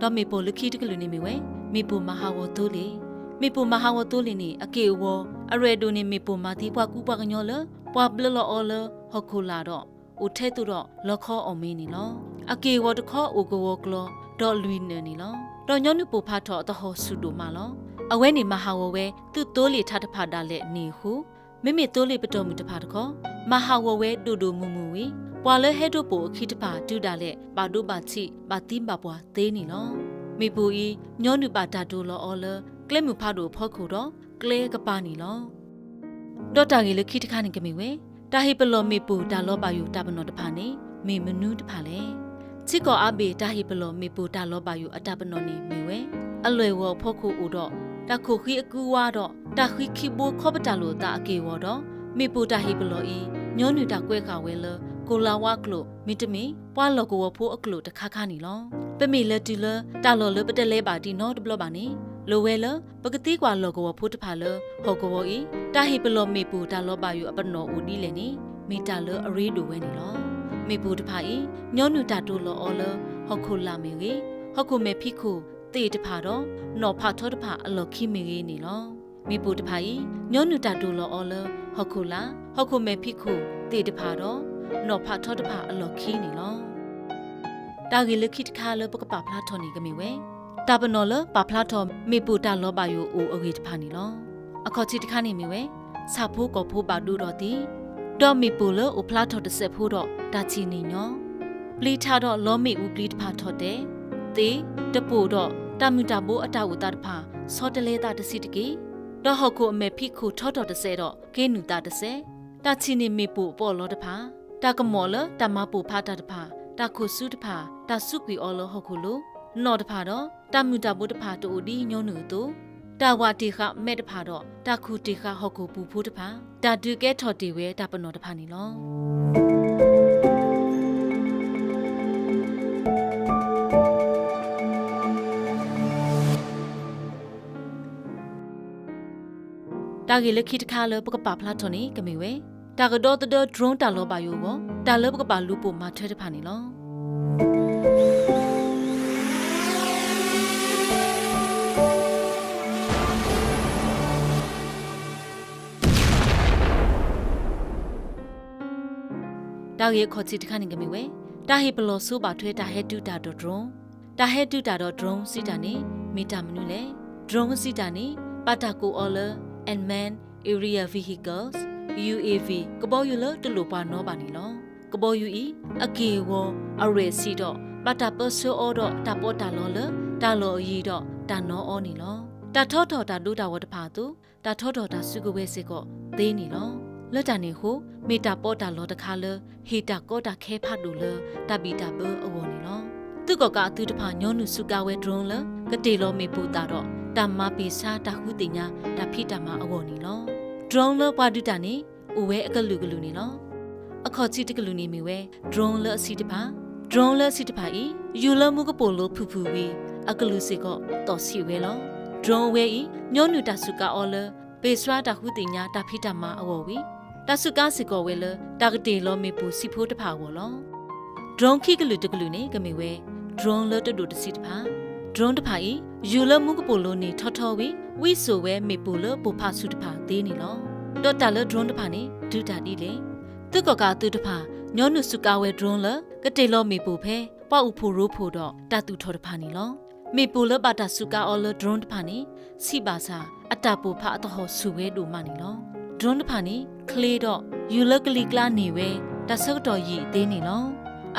တော့မေပူလခိတကလူနေမီဝဲမေပူမဟာဝတိုးလေမေပူမဟာဝတိုးလေနေအကေဝအရေဒိုနေမေပူမာတီပွားကူပွားကညောလပွားဘလလအော်လဟောခုလာတော့အိုထဲတူတော့လခေါ်အောင်မင်းနေလောအကေဝတခေါ်အိုကဝကလောတော့လွီနေနေလောတ တော့ညောနုပူဖာထောတဟောဆူတိုမာလောအဝဲနေမဟာဝဝဲသူ့တိုးလီထထဖာတာလက်နေဟုမိမိတိုးလီပတော်မူတဖာတခေါမဟာဝဝဲတူတူမူမူဝီပွာလဲဟဲတို့ပိုအခီတဖာတူတာလက်ပါတို့ပါချိပါတိမပွားသေးနေလောမိပူဤညောနုပါတာတိုလောအော်လကလဲမှုဖာတို့ဖောက်ခုတော့ကလဲကပါနေလောဒေါက်တာကြီးလခိတခါနေကမီဝဲတာဟိပလောမိပူတာလောပါယူတာပနောတဖာနေမေမနူးတဖာလေချစ်ကောအဘေတာဟိပလောမိပူတာလောပါယူအတပနောနေမေဝဲအလွယ်ဝဖောက်ခုဦးတော့တခုခိအကူဝါတော့တခိခိဘိုခောပတလိုတာအကေဝတော့မိပူတာဟိပလောဤညောနူတာကွဲခါဝဲလကိုလာဝကလိုမိတမီပွာလောကိုဝဖိုးအကလိုတခါခါနီလောပမေလတူလတာလောလပတလဲပါတီနော်တဘလပါနေလိုဝဲလပကတိကွာလောကိုဝဖိုးတဖာလဟောကိုဝဤတာဟိပလောမိပူတာလောပါယူအပနောဦးဒီလေနီမိတာလအရေးတူဝဲနေလောမိပူတဖာဤညောနူတာတိုလောအော်လဟောခုလာမေကြီးဟောခုမေဖိခုတေတဖာတော့နော်ဖာထောတဖာအလောခိမေကြီးနေလောမိပူတဖာဤညောနူတာတိုလောအော်လဟောခုလာဟောခုမေဖိခုတေတဖာတော့နော်ဖာထောတဖာအလောခိနေလောတာဂီလခိတခါလပကပဖလာထောနေကမေဝဲတာပနော်လပဖလာထောမိပူတာလောပါယိုအိုအဂေတဖာနေလောအခေါ်ချီတခါနေမေဝဲစာဖိုးကောဖိုးပါဒူတော့တီတော့မိပူလအိုဖလာထောတဆက်ဖိုးတော့တာချီနေညောပလီထားတော့လောမိဦးပလီတဖာထောတဲ့တေတပူတော့တာမူတာဘိုးအတဝတာတဖာစောတလဲတာတစီတကေတော့ဟောက်ကိုအမေဖိခုထောတော်တဆဲတော့ကေနူတာတဆဲတာချီနေမိပူပေါ်လောတဖာတာကမောလတာမပူဖာတာတဖာတာခုစုတဖာတာစုကွီအော်လောဟောက်ခုလိုနော်တဖာတော့တာမူတာဘိုးတဖာတူဒီညောနူတူတာဝတီခမဲတဖာတော့တာခုတီခဟောက်ခုပူဖိုးတဖာတာဒူကဲထော်တီဝဲတာပနော်တဖာနေလောတာဂီလခိတခါလပကပဖလာထော်နေကမေဝဲတာကတော့တဒဒရုန်းတာလောပါယောဘောတာလပကပလူပိုမာထွဲတဖာနေလောတာဂီခေါ်ချီတခါနေကမေဝဲတာဟေပလောဆိုပါထွဲတာဟဲတူတာဒဒရုန်းတာဟဲတူတာဒဒရုန်းစီတာနေမီတာမနုလေဒရုန်းစီတာနေပါတာကိုအော်လand man area vehicles UAV ကဘောယူလတလူပါနောပါနီလောကဘောယူဤအကေဝအရေစီတော့ပတာပဆောအောတော့တပေါ်တာလောလတာလောအီတော့တာနောအောနီလောတာထောထောတာဒူတာဝတဖာသူတာထောထောတာစုကဝဲစစ်ကောသေးနီလောလက်တန်နေဟုမေတာပေါ်တာလောတခါလဟေတာကောတာခဲဖတ်တူလတပီတာဘောအဝနီလောသူကကအသူတဖာညောနုစုကဝဲဒရုန်းလကတေလောမေပူတာတော့တမပိစာတခုတင်ညာတဖိတမအဝနီလောဒရုန်းလပွားဒူတာနေဦးဝဲအကလူကလူနေလောအခေါ်ချီတကလူနေမီဝဲဒရုန်းလအစီတပါဒရုန်းလစီတပါဤယူလမှုကပိုလိုဖူဖူဝီအကလူစီကောတော်စီဝဲလောဒရုန်းဝဲဤညောနုတဆုကအော်လပေစရာတခုတင်ညာတဖိတမအဝဝီတဆုကစီကောဝဲလတကတေလောမေပူစီဖိုးတဖာဝလောဒရုန်းခိကလူတကလူနေကမီဝဲဒရုန်းလတတူတစီတပါဒရုန်းတဖာဤယူလမှုကပိုလိုနေထောထောဝီဝီဆိုဝဲမေပူလပူဖာဆုတဖာသေးနေလောတော့တာလဒရုန်းတဖာနေဒူတာဒီလေသူကကသူတဖာညောနုစုကဝဲဒရုန်းလကတေလောမေပူဖဲပွားဥဖိုရိုးဖိုတော့တတူထော်တဖာနေလောမေပူလပါတာစုကအော်လဒရုန်းတဖာနေစီပါစာအတပူဖာအတဟောစုဝဲဒူမနေလောဒရုန်းတဖာနေကလေးတော့ယူလကလီကလာနေဝဲတဆုတ်တော်ရီသေးနေလော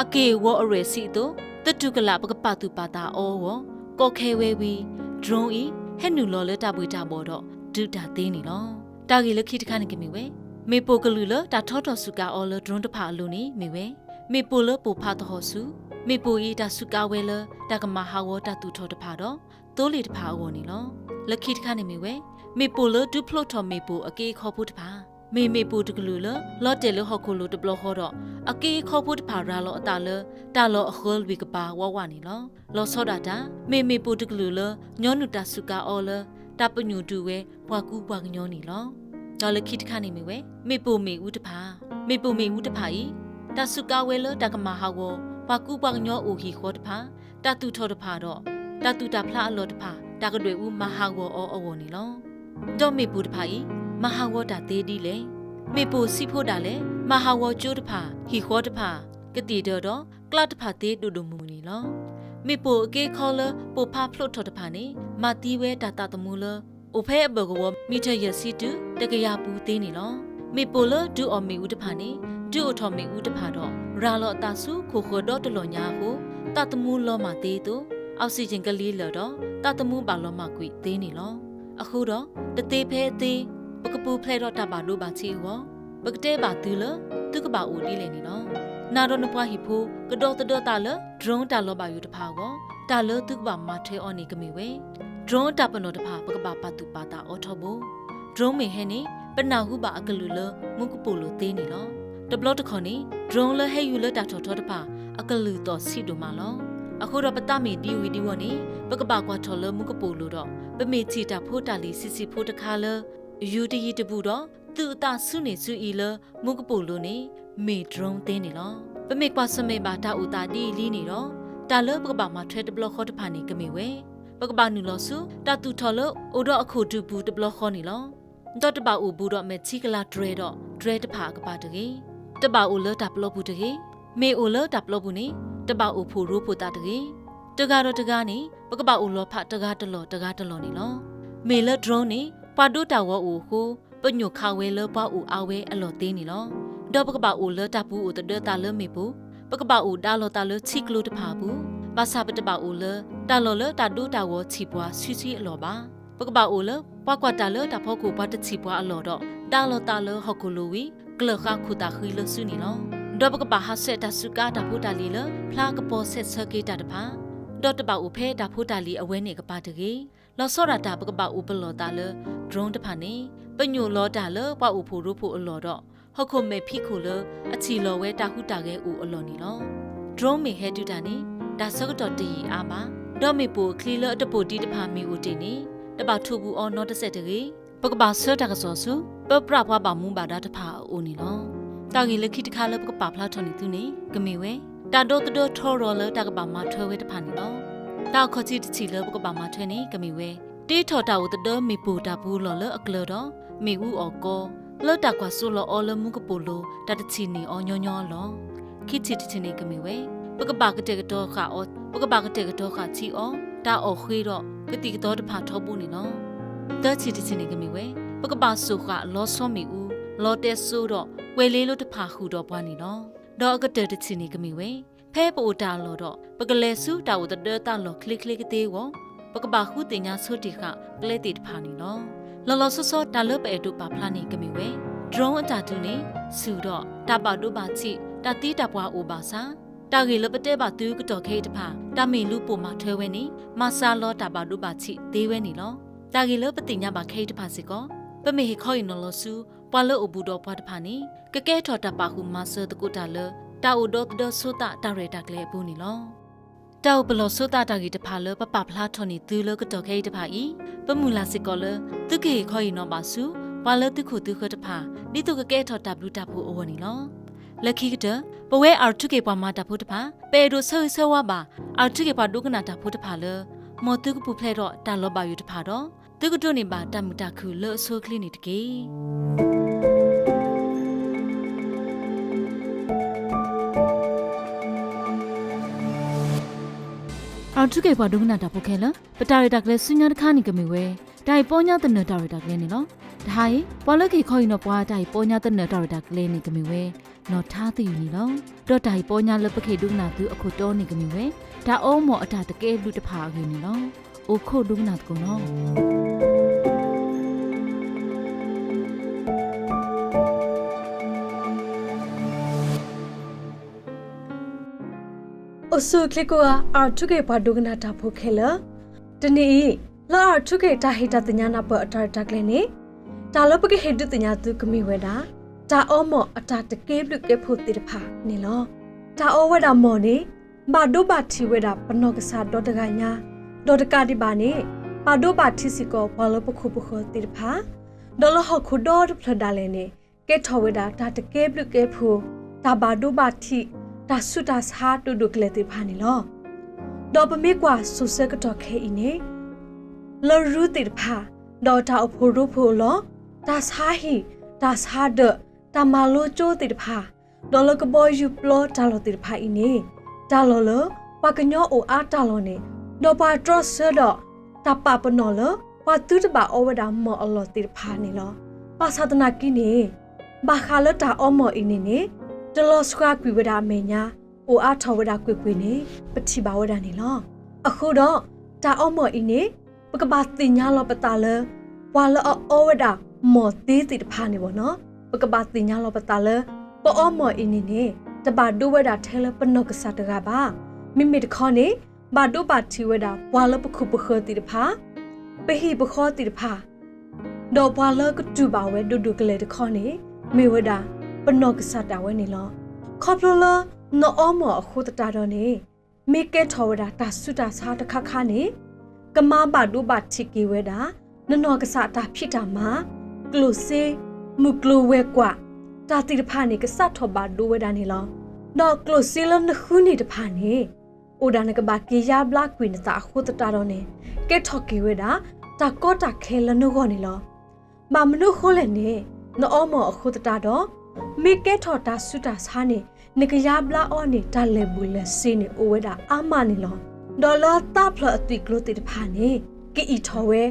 အကေဝအရေစီတို့တတုကလာပကပတူပါတာအောဝကောခဲဝဲဝီဒရုန်းဤဟဲ့နူလောလတပွေတာဘောတော့ဒူတာသေးနေလောတာဂီလခိတခါနေကမီဝဲမေပိုကလူလတာထောတော်စုကအော်လဒရုန်းတဖာလူနေမီဝဲမေပိုလပိုဖာတဟောစုမေပိုဤတာစုကဝဲလတာကမဟာဝတာတူထောတဖာတော့တိုးလီတဖာအော်နေလောလခိတခါနေမီဝဲမေပိုလဒူဖလိုထောမေပိုအကေခေါ်ဖို့တဖာမေပိုတကလူလလော့တယ်လဟော်ခုလိုတဘလဟောတော့အကေခေါ်ဖို့တဖာရာလောအတာလတာလောအခေါ်ဝီကပါဝဝနေလောလောစောဒတာမေပိုတကလူလညောနုတာစုကအော်လတပညူတူဝဲဘွာကူဘွာကညောနေလောဒေါ်လခိတခါနေမီဝဲမေပိုမေဦးတဖာမေပိုမေဦးတဖာဤတဆုကဝဲလတကမဟာဝဘွာကူဘွာကညောအိုဟီခေါ်တဖာတတူထောတဖာတော့တတူတာဖလားအလောတဖာတကတွေဦးမဟာဝအောအဝနေလောဒေါ်မေပူတဖာဤမဟာဝတာသေးဒီလေမေပိုစီဖို့တာလေမဟာဝကျိုးတဖာဟီခေါ်တဖာကတိတော်ကလတ်တဖာသေးတူတူမူနေလော မေပိုအကေခေါ်လပိုဖာဖလို့ထော်တဖာနေမာတီဝဲတာတာတမူလအိုဖဲအဘကောမိထရစီတူတကရပူသေးနေလောမေပိုလဒူအော်မီဦးတဖာနေဒူအထော်မီဦးတဖာတော့ရာလောအတာစုခိုခိုတော့တလောညာကိုတာတမူလောမာသေးတူအောက်ဆီဂျင်ကလေးလောတော့တာတမူပါလောမာကွေသေးနေလောအခုတော့တသေးဖဲသေးပကပူဖလဲတော့တပါလို့ပါချီဟောပကတဲပါသူလသူကပါဦးတီးလေနေနော်နာတော့နပွားဟီဖိုကတော့တတော့တာလဒရုန်းတာလောပါယူတဖာကောတာလသူကပါမထဲအော်နေကမီဝဲဒရုန်းတာပနောတဖာပကပါပတ်သူပါတာအော်ထောဘူဒရုန်းမေဟဲနေပနာဟုပါအကလူလမုကပိုလိုသေးနေလောတဘလတ်ခေါနေဒရုန်းလဟဲယူလတာထော်ထော်တဖာအကလူတော့စီတို့မလောအခုတော့ပတမီဒီဝီဒီဝနေပကပါကွာထော်လမုကပိုလိုတော့ပမေချီတာဖိုးတာလီစီစီဖိုးတခါလယူတီတဘူးတော့သူအတာဆုနေစုဤလမုကပိုလိုနေမေဒရုန်းသေးနေလောပမေကွာစမေပါတာဥတာဒီလီနေတော့တာလပကပါမှာထွဲတဘလခေါ်တဖာနေကမေဝဲပကပါနူလောစုတာတူထော်လအိုတော့အခုတူဘူးတဘလခေါ်နေလောတော့တပါဦးဘူးတော့မဲချီကလာဒရဲတော့ဒရဲတဖာကပါတကြီးတပါဦးလတာပလောဘူးတကြီးမေဦးလတာပလောဘူးနေတပါဦးဖိုရိုးဖိုတာတကြီးတကားတော့တကားနေပကပါဦးလောဖတကားတလောနေလောမေလဒရုန်းနေပါဒိုတာဝောဦးဟိုပညုခါဝဲလပွားဦးအဝဲအလော်သေးနေလောတော့ပကပါဦးလတာဘူးဦးတဒတာလမေဘူးပကပါဦးတာလောတာလချီကလိုတဖာဘူးဘာသာပတပါဦးလတာလောလတာဒိုတာဝောချီပွားဆွီဆွီအလော်ပါပကပါဦးလပွားကွာတာလတာဖောက်ကိုပွားတချီပွားအလော်တော့တာလောတာလဟောက်ကိုလိုဝီကလခခုတာခီလဆုနေလောတော့ပကပါဟာဆက်တာစုကာတာဖို့တာလီလဖလာကပေါ်ဆက်ဆကေတာတဖာတော့တပါဦးဖဲတာဖို့တာလီအဝဲနေကပါတကြီးလောစောရတာပကပါဦးပလောတာလဒရုန်းတဖာနေပညိုလောတာလပွားဦးဖို့ရိုးဖို့အလော်တော့ဟုတ်ခုမေဖိခုလအချီလော်ဝဲတာဟုတာကဲဦးအလော်နေလောဒရုန်းမေဟဲတူတာနေဒါစကတော့တီအားပါတော့မေပူခလီလတပူတီတဖာမီဦးတင်နေတပါထူဘူးအော်နော့တဆက်တကြီးပကပါဆောတာကစောစုပပရဖွားပါမူပါတာတဖာအိုနေလောတာကြီးလက်ခိတခါလပကပါဖလာထော်နေသူနေကမေဝဲတာတော့တော့ထော်ရောလတာကပါမထွဲဝဲတဖာနေလောတာခေါ်ချီတချီလပကပါမထွဲနေကမေဝဲတေးထော်တာဦးတမေပူတာဘူးလောလအကလောတော့မေဦးအော်ကောလောတာကွာဆိုလောအော်လမှုကပိုလိုတတချီနေအော်ညောညောလောခိချီတချီနေကမေဝဲပကပါကတဲ့ကတော့ခါအော်ပကပါကတဲ့ကတော့ခါချီအော်တာအော်ခွေးတော့ကတိကတော့တဖာထောဘူးနေလောတချီတချီနေကမေဝဲပကပါဆိုခါလောစောမီဦးလောတဲဆိုတော့ဝဲလေးလို့တဖာခူတော့ပွားနေလောတော့ကတဲ့တချီနေကမေဝဲဖဲပိုတာလောတော့ပကလဲစုတာဝတတဲ့တာလောခလစ်ခလစ်ကတဲ့ဝပကပါခုတင်ညာဆိုတီခကလဲတီတဖာနေလောလောလောဆောဆောတာလပဲတို့ပါဖလာနေကမေဝဲဒရုန်းအတာတူနေဆူတော့တာပါတို့ပါချီတာတီတာပွားအိုပါစာတာဂီလပတဲ့ပါသူကတော့ခဲတဖာတာမီလူပိုမှာထွဲဝဲနေမဆာလောတာပါတို့ပါချီသေးဝဲနေလောတာဂီလပတင်ညာပါခဲတဖာစီကောပမေဟခေါရင်နော်ဆူပွာလောအဘူတော့ပွားတဖာနေကကဲထော်တာပါခုမဆာတကုတာလတာအိုတော့တော့ဆိုတာတာရတာကလေးဘူးနေလောတောက်ဘလောဆိုတာတာဂီတဖာလပပဖလာထော်နေသူလကတော့ခဲတဖာဤပမူလာစီကောလသူကေခေါရင်နော်ပါဆူပွာလတုခုသူခတဖာဒီတုကကဲထော်တာဘလူတာဘူးအဝနေလောလက်ခိကတပဝဲအာထုကေပွားမတာဖို့တဖာပေဒိုဆောဆောဝါပါအာထုကေပွားဒုကနာတာဖို့တဖာလမောတုကပူဖလဲတော့တာလောပါယူတဖာတော့တုကတုနေပါတမတာခုလောဆိုကလင်းနေတကေအာထုကေပွားဒုကနာတာဖို့ခဲလပတာရတာကလေးစညာတခါနေကမေဝဲတိုင်ပေါ်ညာတနတာရတာကလေးနေလောဒါဟိပွာလကေခေါရင်တော့ပွားတိုင်ပေါ်ညာတနတာရတာကလေးနေကမေဝဲနော်ထားသိယူနေလောတော့တိုင်ပေါ်ညာလပခေဒုကနာသူအခုတော်နေကမေဝဲဒါအောမောအတာတကဲလူတဖာခင်းနေလောအိုခုဒုကနာတကုနော်အဆုကလီကိုအာထုကေဘာဒုကနာတာဖို့ခဲလတနေ့လာအာထုကေတာဟိတတညာနာပအတာတကလည်းနေတာလပကေဟေဒတညာသူကမိဝဲတာတာအောမောအတာတကဲဘလကေဖို့တိတဖာနေလောတာအောဝဲတာမော်နေဘာဒိုဘာတီဝဲတာပနောကစားဒေါ်တကညာဒေါ်တကတိပါနေဘာဒိုဘာတီစီကောဘာလပခုပခတိတဖာဒေါ်လဟခုဒေါ်ဖလဒါလဲနေကဲထောဝဲတာတာတကဲဘလကေဖို့တာဘာဒိုဘာတီတာဆုတာစာတူဒုကလေတိဖာနေလောဒေါ်ပမေကွာဆုစကတော့ခဲအင်းနေလော်ရူတိတဖာဒေါ်တာအဖို့ရူဖို့လောတာစာဟီတာစာဒတာမာလိုချိုတိတဖာဒေါ်လကဘောယူပလောတာလိုတိတဖာအင်းနေတာလောလ ปากญอโออาตาลอนี่ดอปาตรอเซดอตาปาปนอลปาตุตบาอวดามออลอติพานี่ลอปาสาตนากินี่บาคาลตาอมออินี่นี่ตลอสควากุวดาเมญาโออาทวดากุกุนี่ปฏิบาวดานี่ลอအခုတော့တာအမော်အင်းနေပကဘာတင်ညာလောပတာလေဝါလောအဝဒမော်သေးတိတဖာနေဘောနော်ပကဘာတင်ညာလောပတာလေပေါ်အမော်အင်းနေတဘာဒုဝဒထဲလပနော့ကစားတကပါမိမိတခေါနေဘာဒုပါတီဝဒဝါလောပခုပခတိတဖာပဟိပခောတိတဖာဒေါ်ဘွာလောကတူပါဝဲဒုဒုကလေတခေါနေမေဝဒပနော့ကစားတာဝဲနေလောခေါပလောနော်အမော်အခုတတာတော့နေမေကဲထော်ဝဒတာဆုတာစားတခခနေကမဘာဒုဘချီကီဝဲတာနော်ကစားတာဖြစ်တာမှာကလုစေမုကလုဝဲကွာတာတိတဖာနေကစားထော်ဘာဒုဝဲတာနေလောတော့ကလုစေလနခုနေတဖာနေအိုဒါနကဘာကီယာဘလကွင်းတာခုတတာတော့နေကဲထော်ကီဝဲတာတာကောတာခဲလနခေါနေလောမမနုခိုးလဲနေနော်မော်အခုတတာတော့မေကဲထော်တာဆုတာစားနေနကရဘလာအော်နေတာလေဘူးလေစင်းနေအိုဝဲတာအာမနေလောဒေါ်လာတပ်ဖလအတိကလို့တိတဖာနေကီအီထော်ဝဲ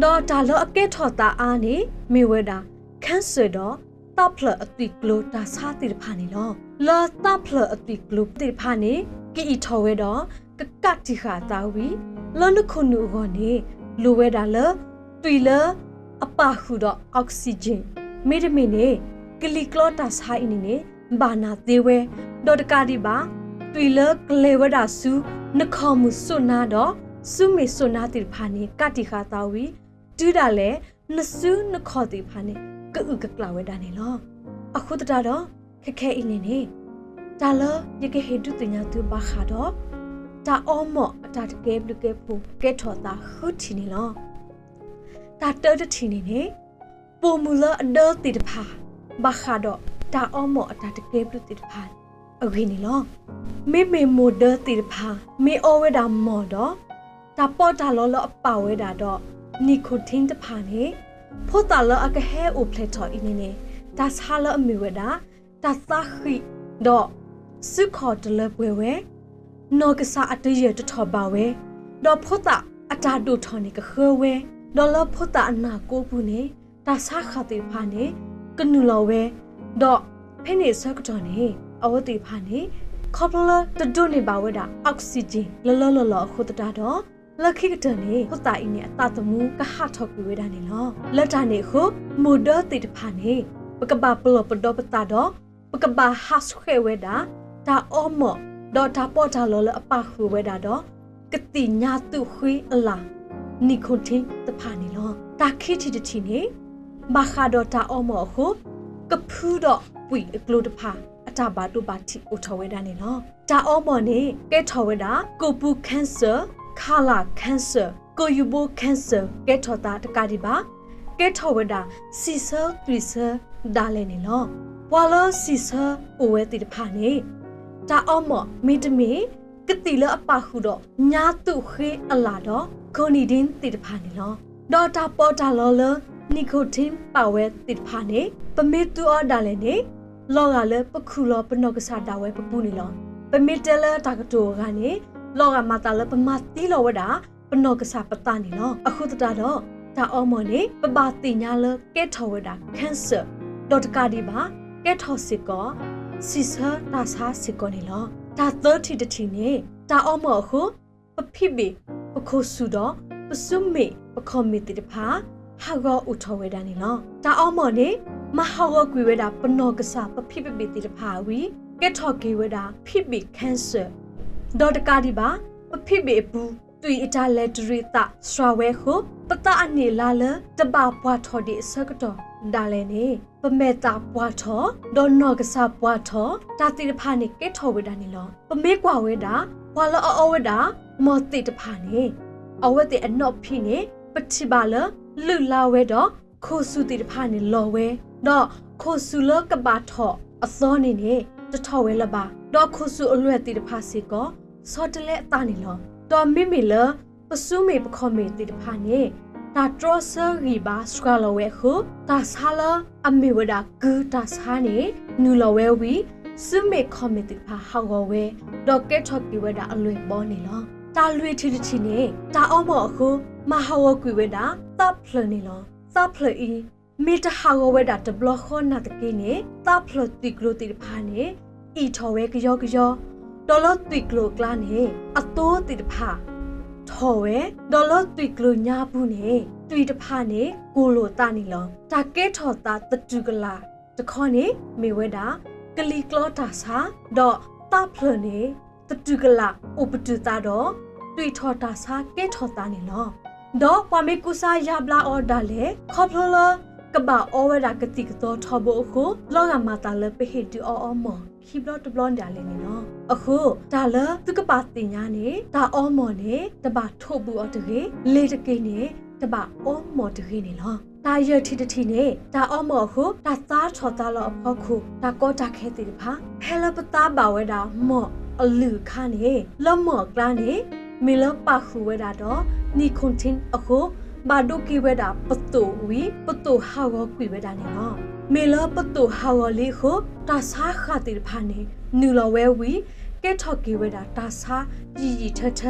ဒေါ်ဒါလောအကဲထော်တာအားနေမေဝဲတာခန်းဆွေတော့တပ်ဖလအတိကလို့တာစားတိတဖာနေလောလာတပ်ဖလအတိကလို့တိတဖာနေကီအီထော်ဝဲတော့ကကတ်တီခါတာဝီလောနခုနူခေါနေလိုဝဲတာလေတွေ့လေအပခုတော့အောက်ဆီဂျင်မေဒမီနေကလီကလောတာစားအင်းနေဘာနာသေးဝဲဒေါ်တကာဒီပါတွေ့လကလေဝဒါစုနခေါမှုစွနာတော့စုမေစွနာတိဖာနေကတိခါတာဝီတူးတာလေနစုနခေါတိဖာနေကူကကလာဝဲတာနေလောအခုတတာတော့ခက်ခဲအင်းနေဒါလယကဟေတုတညာသူဘာခါတော့ဒါအောမော့အတာတကဲဘလကဲဖူကဲထော်တာခုချီနေလောဒါတောတချီနေနေပုံမူလအဒေါ်တိတဖာဘာခါတော့တာအမောအတာတကဲပလူတိတဖာအဝင်းနီလောမေမေမိုဒတိတဖာမေအဝဲတာမော်တော့တာပေါ်တာလောလောအပဝဲတာတော့နီကိုတင်းတဖာနေဖို့တာလောအကဟဲအိုပလက်တော်အင်းနေဒါစားလောအမေဝဲတာဒါသခိတော့စုခေါ်တလပွဲဝဲနော်ကစားအတရတထော်ပါဝဲတော့ဖို့တာအတာဒိုထော်နေကခဲဝဲတော့လောဖို့တာအနာကိုဘူးနေဒါစားခတိဖာနေကနူလောဝဲတော့ဖိနေစကတော့နေအဝတိဖာနေခေါပလတဒုန်နေပါဝဲတာအောက်ဆီဂျင်လောခုတတာတော့လက်ခိကတနေဟိုတာအင်းနေအတတမှုကဟထောက်ပြဝဲတာနေလောလက်တာနေခုမိုဒတိတဖာနေပကဘာပလပဒောပတာတော့ပကဘာဟတ်ခွဲဝဲတာဒါအောမောတော့ဒါပေါ်တာလောလအပခွဲဝဲတာတော့ကတိညာတုခွေးအလာနီကိုတင်းတဖာနေလောဒါခိတီတချီနေဘာခါတော့ဒါအောမောခုကဖူးတော့ပွီအကလို့တဖာအတာဘာတူပါတီအိုထော်ဝဲတာနေနော်ဒါအောမော်နေကဲထော်ဝဲတာကိုပူကင်ဆာခါလာကင်ဆာကိုယူဘိုကင်ဆာကဲထော်တာတကဒီပါကဲထော်ဝဲတာစီဆာထရီဆာဒါလည်းနေနော်ဘွာလောစီဆာအိုဝဲတီတဖာနေဒါအောမော်မီတမီကတိလအပခုတော့ညာတုခေအလာတော့ကိုနီဒင်းတီတဖာနေနော်ဒေါ်တာပေါ်တာလောလနီကိုတင်းပါဝဲတိဖာနေပမေတူအော်ဒါလည်းနေလောကလည်းပခုလောပနော့ကစားတာဝဲပပူနေလောပမေတလတာကတိုကနေလောကမတာလည်းပမတီလောဝဒါပနော့ကစားပတာနေလောအခုတတာတော့ဒါအော်မော်နေပပတိညာလကဲထော်ဝဒါကန်ဆာဒေါ်တကာဒီပါကဲထော်စစ်ကောစီဆာတာဆာစစ်ကောနေလောဒါ30တချီနေဒါအော်မော်ခုပဖိဘီပခိုဆူတော့ပစုမေပခေါမီတိတဖာဟာဂောဥထောဝဲတာနေလောဒါအော်မော်နေမဟာဂောကွေဝဲတာပနောကစားပဖိပပိတိတဖာဝီကဲထော်ကေဝဲတာဖိပိကန်ဆာဒေါ်တကာဒီပါပဖိပိဘူးတွေ့အတာလက်ဒရီတာစရာဝဲခုပတာအနေလာလတပဘွားထော်ဒီစကတော့ဒါလည်းနေပမေတာဘွားထော်ဒေါ်နောကစားဘွားထော်တာတိတဖာနေကဲထော်ဝဲတာနေလောပမေကွာဝဲတာဘွာလောအောဝဲတာမော်တိတဖာနေအဝဲတဲ့အနော့ဖိနေပတိပါလလူလာဝဲတော့ခိုဆူတီတဖာနေလော်ဝဲတော့ခိုဆူလကဘာထော့အစောနေနေတထော်ဝဲလပါတော့ခိုဆူအလွဲ့တီတဖာစီကောစောတလဲအတာနေလောတော့မိမိလပစုမေပခေါမေတီတဖာနေဒါထရဆာရီဘာစကလောဝဲခုဒါဆာလာအမေဝဒါဂူဒါဆာနေနူလောဝဲဝီ စုမေခေါ်မီတိဖာဟောဝဝဲဒေါက်ကက်ထော့ကီဝဲတာအလွေပေါ်နေလောတာလွေထီထီနေတာအောမောအခုမဟာဝကွေဝဲတာတပ်ဖလနေလောတပ်ဖလီမီတဟာဝဝဲတာတဘလခေါနာတကိနေတပ်ဖလတိကလိုတိဖာနေဤထော်ဝဲကြောဒေါ်လတိကလိုကလာနေအတိုးတိဖာထော်ဝဲဒေါ်လတိကလိုညာဘူးနေတွေ့တဖာနေကိုလိုတာနေလောတာကဲထော်တာတတူကလာတခေါနေမေဝဲတာကလီကလောတာစာဒေါ်တပ်ဖလနေတတူကလာဥပတူတာတော့တွေ့ထော်တာစာကဲထော်တာနေလောဒေါ်ပမေကုစာယဘလာအော်ဒါလေခေါပလလကဘာအောဝဲတာကတိကတော့ထော်ဖို့အခုလောကမာတာလပဟေတူအောမောခိဘလတ်ဘလန်ဒါလေနေနော်အခုဒါလသူကပါတင်ညာနေဒါအောမောနေတပါထို့ဘူးအတကေလေတကိနေတပါအောမောတကေနေလောဒါရထီတထီနေဒါအောမောခုဒါသားချော်သားလောအဖောက်ခုဒါကောတာခဲတိတဖာဖဲလပတာပါဝဲတာမော့အလူခါနေလမော့ကလာနေမီလပါခုဝဲတာတော့နီခွန်တင်အခုဘာဒိုကီဝဲတာပတူဝီပတူဟာဝကွေဝဲတာနေနော်မေလပတူဟာဝလီခုတာစာခတိဖာနေနူလဝဲဝီကဲထော်ကီဝဲတာတာစာရီထထ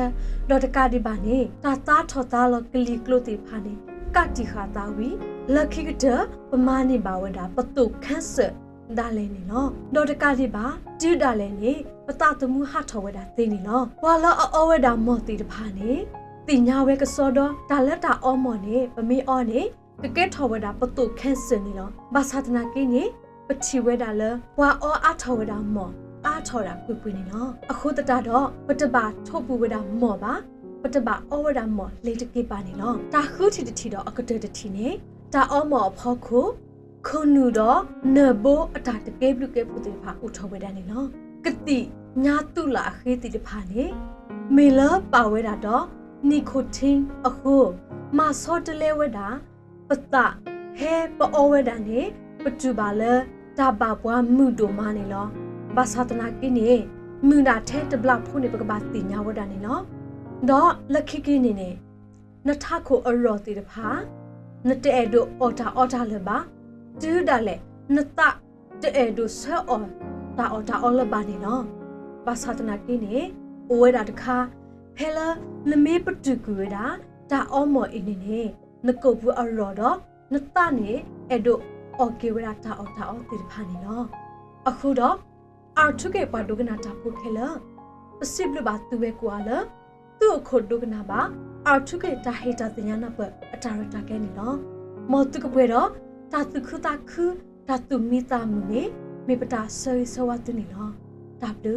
ဒေါ်တကာဒီပါနေတာသားထော်သားလောကလီကလိုတိဖာနေကတိခါတာဝီလက်ခိကတပမာနေပါဝဲတာပတူခန့်ဆဒါလည်းနေနော်ဒေါ်တကာဒီပါဒူဒါလည်းနေပတတမှုဟထော်ဝဲတာသိနေနော်ဝါလောအောဝဲတာမော်တီတဖာနေတင်ညာဝဲကစောတော့ဒါလက်တာအောမော်နေပမေအော်နေကကဲထော်ဝဲတာပတူခန့်ဆနေနော်ဘာသာတနာကိနေပတိဝဲတာလဲဝါအောအထော်ဝဲတာမော်အားထော်တာကွေနေနော်အခုတတတော့ပတပါထုတ်ပူဝဲတာမော်ပါပတပါအောဝဲတာမော်လေတကိပါနေနော်ဒါခုတီတီတော့အကတဲ့တီနေဒါအောမော်ဖောက်ခုခုနူတော့နဘောအတာတကဲဘလူကဲပူတိဖာဥထော်ဝဲတာနေနော်ကတိညာတုလာခေတိတဖာနေမေလပါဝဲတာတော့နီကိုတင်အခုမဆော့တလဲဝဲတာပတဟဲပအောဝဲတာနေပတူပါလဲဒါပါပွားမှုတို့မနေလောဘာသာတနာကိနေမြူနာထဲတဘလဖုန်နေပကပါတင်ညာဝဒနေနော်တော့လက်ခိကိနေနေနထခုအရောတိတဖာနတဲ့ဒိုအော်တာလပါဒူဒါလေနတတဲ့ဒိုဆောအော်တာအော်လပါနေနော်ဘာသာတနာကိနေအိုဝဲတာတခါဖဲလာနမေပတူကူဝဲတာဒါအောမော်အင်းနေနကုတ်ဘူးအရောတော့နတနေအဲ့ဒိုအော်ကေဝဲတာတာအော်တိတဖာနေနော်အခုတော့အာထုကေပါဒုကနာတာဖို့ခဲလပစိဘလဘာသူဝဲကွာလသူ့ခုဒုကနာပါအာထုကေတာဟေတာတင်ညာနာပအတာရတာကဲနေနော်မောတုကပွဲတော့တာတုခတာခုတာတုမီတာမနေမေပတာဆွေဆွာတုနေနော်တာဘလူ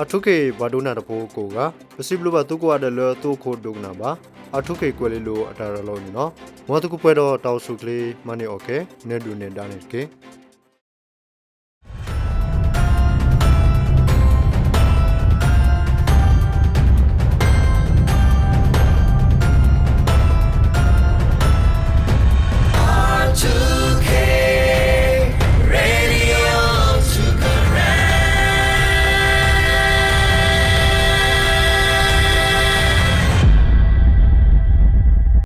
အထုကေဘာဒိုနာတပိုးကိုကပစိဘလဘတုကွာတယ်လောတုခိုဒုကနာပါအထုကေကွယ်လေးလိုအတာရလောနေနော်မောတကုပွဲတော့တောက်စုကလေးမနေโอเคနေဒူနေတာနေကေ